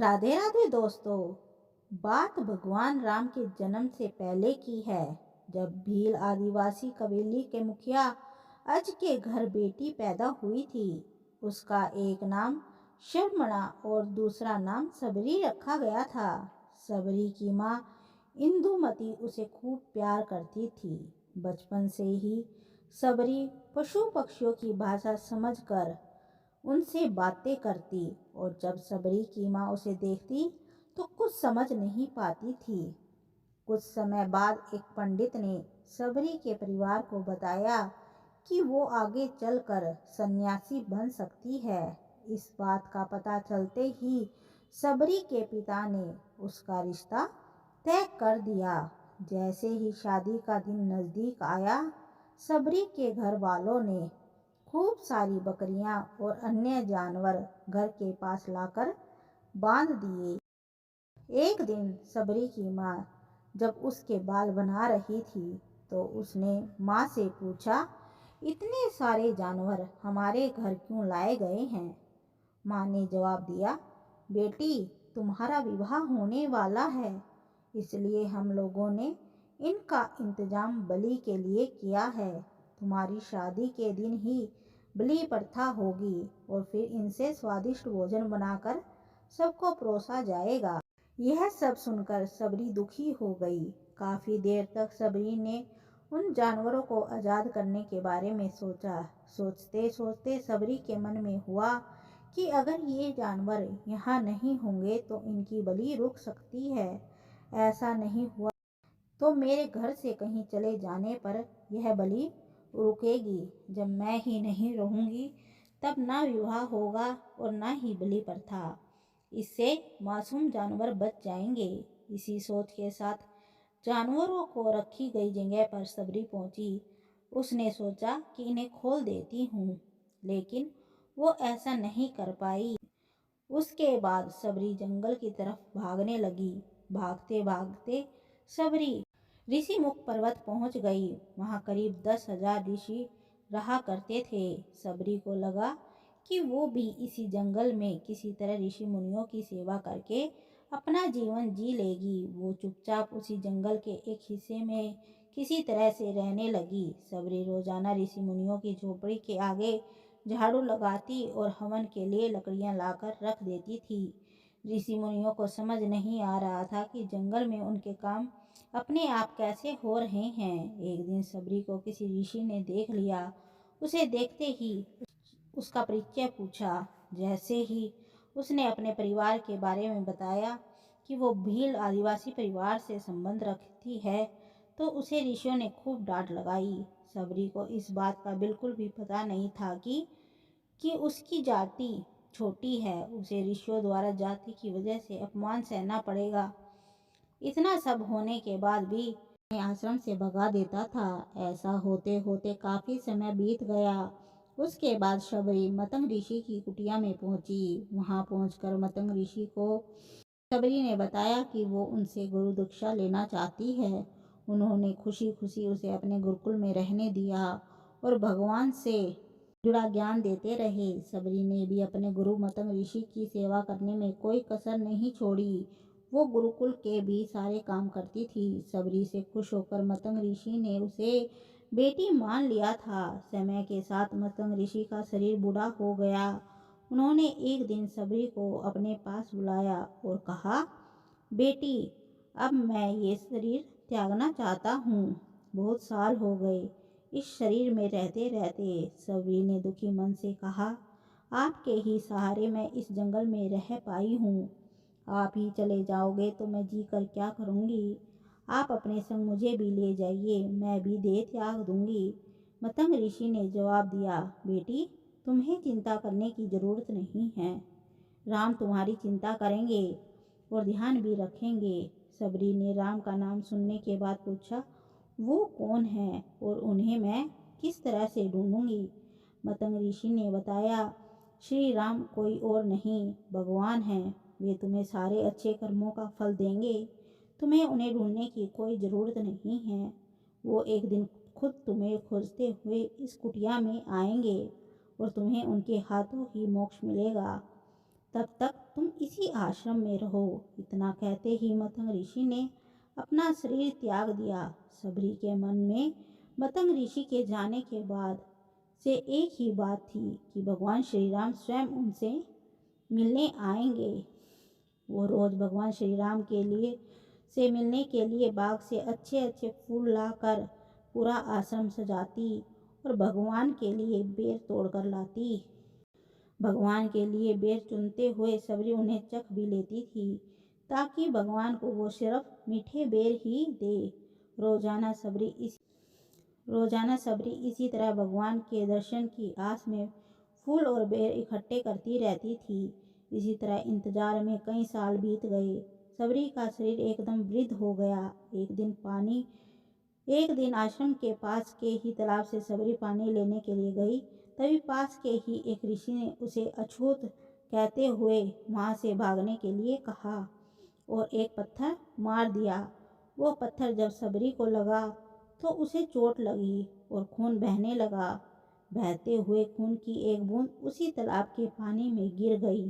राधे राधे दोस्तों। बात भगवान राम के जन्म से पहले की है, जब भील आदिवासी कबीले के मुखिया अज के घर बेटी पैदा हुई थी। उसका एक नाम शर्मणा और दूसरा नाम सबरी रखा गया था। सबरी की माँ इंदुमती उसे खूब प्यार करती थी। बचपन से ही सबरी पशु पक्षियों की भाषा समझकर उनसे बातें करती, और जब सबरी की माँ उसे देखती तो कुछ समझ नहीं पाती थी। कुछ समय बाद एक पंडित ने सबरी के परिवार को बताया कि वो आगे चलकर सन्यासी बन सकती है। इस बात का पता चलते ही सबरी के पिता ने उसका रिश्ता तय कर दिया। जैसे ही शादी का दिन नज़दीक आया, सबरी के घर वालों ने खूब सारी बकरियां और अन्य जानवर घर के पास लाकर बांध दिए। एक दिन सबरी की माँ जब उसके बाल बना रही थी तो उसने माँ से पूछा, इतने सारे जानवर हमारे घर क्यों लाए गए हैं? माँ ने जवाब दिया, बेटी, तुम्हारा विवाह होने वाला है, इसलिए हम लोगों ने इनका इंतजाम बलि के लिए किया है। तुम्हारी शादी के दिन ही बलि प्रथा होगी और फिर इनसे स्वादिष्ट भोजन बनाकर सबको परोसा जाएगा। यह सब सुनकर सबरी दुखी हो गई। काफी देर तक सबरी ने उन जानवरों को आजाद करने के बारे में सोचा। सोचते सोचते सबरी के मन में हुआ कि अगर ये जानवर यहाँ नहीं होंगे तो इनकी बलि रुक सकती है। ऐसा नहीं हुआ तो मेरे घर से कहीं चले जाने पर यह बलि रुकेगी। जब मैं ही नहीं रहूंगी तब ना विवाह होगा और ना ही बलि प्रथा। इससे मासूम जानवर बच जाएंगे। इसी सोच के साथ जानवरों को रखी गई जगह पर सबरी पहुंची। उसने सोचा कि इन्हें खोल देती हूँ, लेकिन वो ऐसा नहीं कर पाई। उसके बाद सबरी जंगल की तरफ भागने लगी। भागते भागते सबरी ऋषिमुख पर्वत पहुंच गई। वहां करीब 10,000 ऋषि रहा करते थे। सबरी को लगा कि वो भी इसी जंगल में किसी तरह ऋषि मुनियों की सेवा करके अपना जीवन जी लेगी। वो चुपचाप उसी जंगल के एक हिस्से में किसी तरह से रहने लगी। सबरी रोजाना ऋषि मुनियों की झोपड़ी के आगे झाड़ू लगाती और हवन के लिए लकड़ियां लाकर रख देती थी। ऋषि मुनियों को समझ नहीं आ रहा था कि जंगल में उनके काम अपने आप कैसे हो रहे हैं। एक दिन सबरी को किसी ऋषि ने देख लिया। उसे देखते ही उसका परिचय पूछा। जैसे ही उसने अपने परिवार के बारे में बताया कि वो भील आदिवासी परिवार से संबंध रखती है, तो उसे ऋषियों ने खूब डांट लगाई। सबरी को इस बात का बिल्कुल भी पता नहीं था कि उसकी जाति छोटी है। उसे ऋषियों द्वारा जाति की वजह से अपमान सहना पड़ेगा। इतना सब होने के बाद भी आश्रम से भगा देता था। ऐसा होते होते काफी समय बीत गया। उसके बाद शबरी मतंग ऋषि की कुटिया में पहुंची। वहां पहुंचकर मतंग ऋषि को शबरी ने बताया कि वो उनसे गुरु दीक्षा लेना चाहती है। उन्होंने खुशी खुशी उसे अपने गुरुकुल में रहने दिया और भगवान से जुड़ा ज्ञान देते रहे। सबरी ने भी अपने गुरु मतंग ऋषि की सेवा करने में कोई कसर नहीं छोड़ी। वो गुरुकुल के भी सारे काम करती थी। सबरी से खुश होकर मतंग ऋषि ने उसे बेटी मान लिया था। समय के साथ मतंग ऋषि का शरीर बूढ़ा हो गया। उन्होंने एक दिन सबरी को अपने पास बुलाया और कहा, बेटी, अब मैं ये शरीर त्यागना चाहता हूँ। बहुत साल हो गए इस शरीर में रहते रहते। सबरी ने दुखी मन से कहा, आपके ही सहारे मैं इस जंगल में रह पाई हूँ। आप ही चले जाओगे तो मैं जी कर क्या करूँगी? आप अपने संग मुझे भी ले जाइए, मैं भी देह त्याग दूंगी। मतंग ऋषि ने जवाब दिया, बेटी, तुम्हें चिंता करने की जरूरत नहीं है। राम तुम्हारी चिंता करेंगे और ध्यान भी रखेंगे। सबरी ने राम का नाम सुनने के बाद पूछा, वो कौन है और उन्हें मैं किस तरह से ढूंढूंगी? मतंग ऋषि ने बताया, श्री राम कोई और नहीं, भगवान हैं। वे तुम्हें सारे अच्छे कर्मों का फल देंगे। तुम्हें उन्हें ढूंढने की कोई ज़रूरत नहीं है। वो एक दिन खुद तुम्हें खोजते हुए इस कुटिया में आएंगे और तुम्हें उनके हाथों ही मोक्ष मिलेगा। तब तक तुम तुम इसी आश्रम में रहो। इतना कहते ही मतंग ऋषि ने अपना शरीर त्याग दिया। सबरी के मन में मतंग ऋषि के जाने के बाद से एक ही बात थी कि भगवान श्री राम स्वयं उनसे मिलने आएंगे। वो रोज भगवान श्री राम के लिए से मिलने के लिए बाग से अच्छे अच्छे फूल लाकर पूरा आश्रम सजाती और भगवान के लिए बेर तोड़कर लाती। भगवान के लिए बेर चुनते हुए सबरी उन्हें चख भी लेती थी ताकि भगवान को वो सिर्फ मीठे बेर ही दे। रोजाना सबरी इसी तरह भगवान के दर्शन की आस में फूल और बेर इकट्ठे करती रहती थी। इसी तरह इंतजार में कई साल बीत गए। सबरी का शरीर एकदम वृद्ध हो गया। एक दिन आश्रम के पास के ही तालाब से सबरी पानी लेने के लिए गई। तभी पास के ही एक ऋषि ने उसे अछूत कहते हुए वहां से भागने के लिए कहा और एक पत्थर मार दिया। वो पत्थर जब सबरी को लगा तो उसे चोट लगी और खून बहने लगा। बहते हुए खून की एक बूंद उसी तालाब के पानी में गिर गई।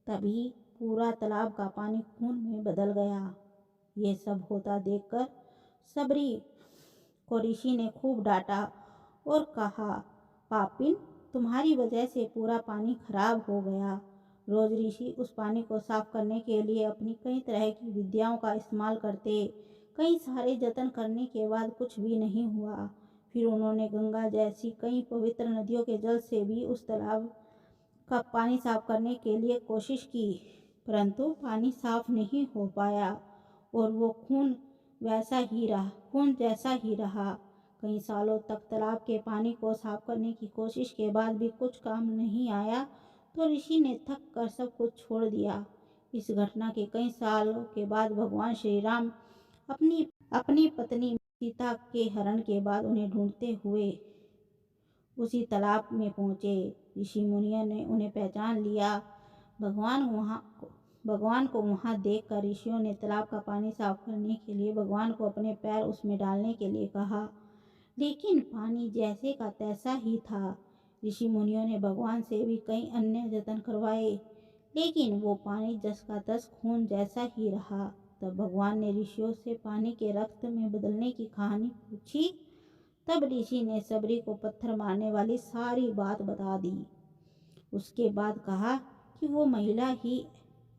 तभी पूरा तालाब का पानी खून में बदल गया। ये सब होता देखकर सबरी को ऋषि ने खूब डांटा और कहा, पापिन, तुम्हारी वजह से पूरा पानी खराब हो गया। रोज ऋषि उस पानी को साफ करने के लिए अपनी कई तरह की विद्याओं का इस्तेमाल करते। कई सारे जतन करने के बाद कुछ भी नहीं हुआ। फिर उन्होंने गंगा जैसी कई पवित्र नदियों के जल से भी उस तालाब का पानी साफ करने के लिए कोशिश की, परंतु पानी साफ नहीं हो पाया और वो खून जैसा ही रहा। कई सालों तक तालाब के पानी को साफ करने की कोशिश के बाद भी कुछ काम नहीं आया तो ऋषि ने थक कर सब कुछ छोड़ दिया। इस घटना के कई सालों के बाद भगवान श्री राम अपनी पत्नी सीता के हरण के बाद उन्हें ढूंढते हुए उसी तालाब में पहुंचे। ऋषि मुनियों ने उन्हें पहचान लिया। भगवान को वहां देखकर ऋषियों ने तालाब का पानी साफ करने के लिए भगवान को अपने पैर उसमें डालने के लिए कहा, लेकिन पानी जैसे का तैसा ही था। ऋषि मुनियों ने भगवान से भी कई अन्य जतन करवाए, लेकिन वो पानी जस का तस खून जैसा ही रहा। तब भगवान ने ऋषियों से पानी के रक्त में बदलने की कहानी पूछी। तब ऋषि ने सबरी को पत्थर मारने वाली सारी बात बता दी। उसके बाद कहा कि वो महिला ही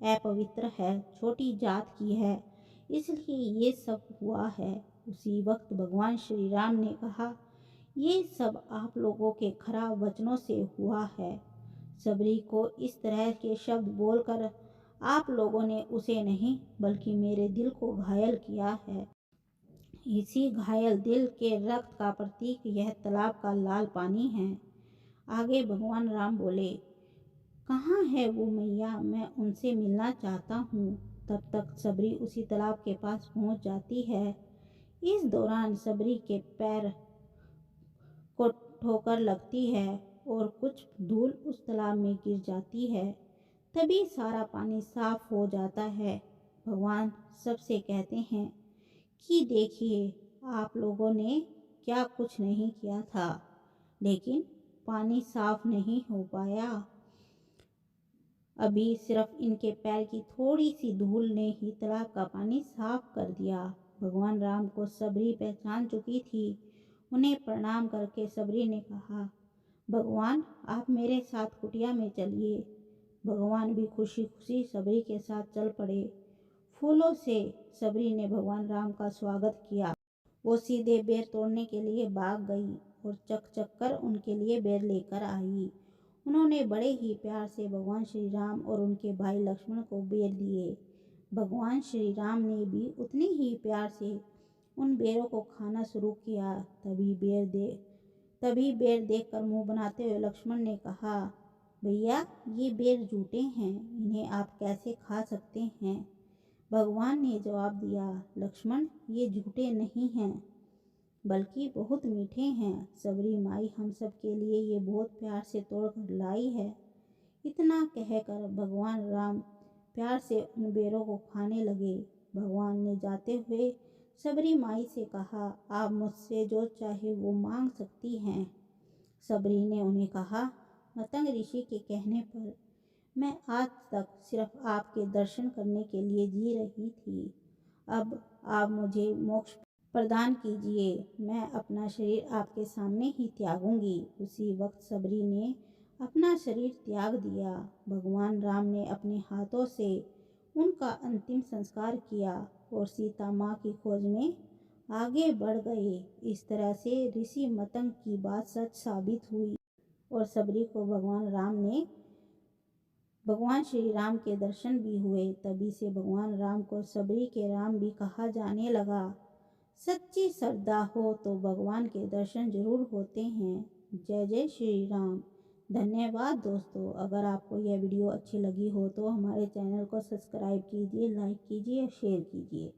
अपवित्र है, छोटी जात की है, इसलिए ये सब हुआ है। उसी वक्त भगवान श्री राम ने कहा, ये सब आप लोगों के खराब वचनों से हुआ है। सबरी को इस तरह के शब्द बोलकर आप लोगों ने उसे नहीं बल्कि मेरे दिल को घायल किया है। इसी घायल दिल के रक्त का प्रतीक यह तालाब का लाल पानी है। आगे भगवान राम बोले, कहाँ है वो मैया, मैं उनसे मिलना चाहता हूँ। तब तक सबरी उसी तालाब के पास पहुँच जाती है। इस दौरान सबरी के पैर को ठोकर लगती है और कुछ धूल उस तालाब में गिर जाती है। तभी सारा पानी साफ हो जाता है। भगवान सबसे कहते हैं कि देखिए, आप लोगों ने क्या कुछ नहीं किया था, लेकिन पानी साफ नहीं हो पाया। अभी सिर्फ इनके पैर की थोड़ी सी धूल ने ही तालाब का पानी साफ कर दिया। भगवान राम को सबरी पहचान चुकी थी। उन्हें प्रणाम करके सबरी ने कहा, भगवान, आप मेरे साथ कुटिया में चलिए। भगवान भी खुशी खुशी सबरी के साथ चल पड़े। फूलों से सबरी ने भगवान राम का स्वागत किया। वो सीधे बेर तोड़ने के लिए भाग गई और चक कर उनके लिए बेर लेकर आई। उन्होंने बड़े ही प्यार से भगवान श्री राम और उनके भाई लक्ष्मण को बेर दिए। भगवान श्री राम ने भी उतने ही प्यार से उन बेरों को खाना शुरू किया। तभी बेर देखकर मुंह बनाते हुए लक्ष्मण ने कहा, भैया, ये बेर झूठे हैं, इन्हें आप कैसे खा सकते हैं। भगवान ने जवाब दिया, लक्ष्मण, ये झूठे नहीं हैं, बल्कि बहुत मीठे हैं। सबरी माई हम सब के लिए ये बहुत प्यार से तोड़ कर लाई है। इतना कहकर भगवान राम प्यार से उन बेरों को खाने लगे। भगवान ने जाते हुए सबरी माई से कहा, आप मुझसे जो चाहे वो मांग सकती हैं। सबरी ने उन्हें कहा, मतंग ऋषि के कहने पर मैं आज तक सिर्फ आपके दर्शन करने के लिए जी रही थी। अब आप मुझे मोक्ष प्रदान कीजिए। मैं अपना शरीर आपके सामने ही त्यागूंगी। उसी वक्त सबरी ने अपना शरीर त्याग दिया। भगवान राम ने अपने हाथों से उनका अंतिम संस्कार किया और सीता माँ की खोज में आगे बढ़ गए। इस तरह से ऋषि मतंग की बात सच साबित हुई और सबरी को भगवान श्री राम के दर्शन भी हुए। तभी से भगवान राम को सबरी के राम भी कहा जाने लगा। सच्ची श्रद्धा हो तो भगवान के दर्शन जरूर होते हैं। जय जय श्री राम। धन्यवाद दोस्तों। अगर आपको यह वीडियो अच्छी लगी हो तो हमारे चैनल को सब्सक्राइब कीजिए, लाइक कीजिए और शेयर कीजिए।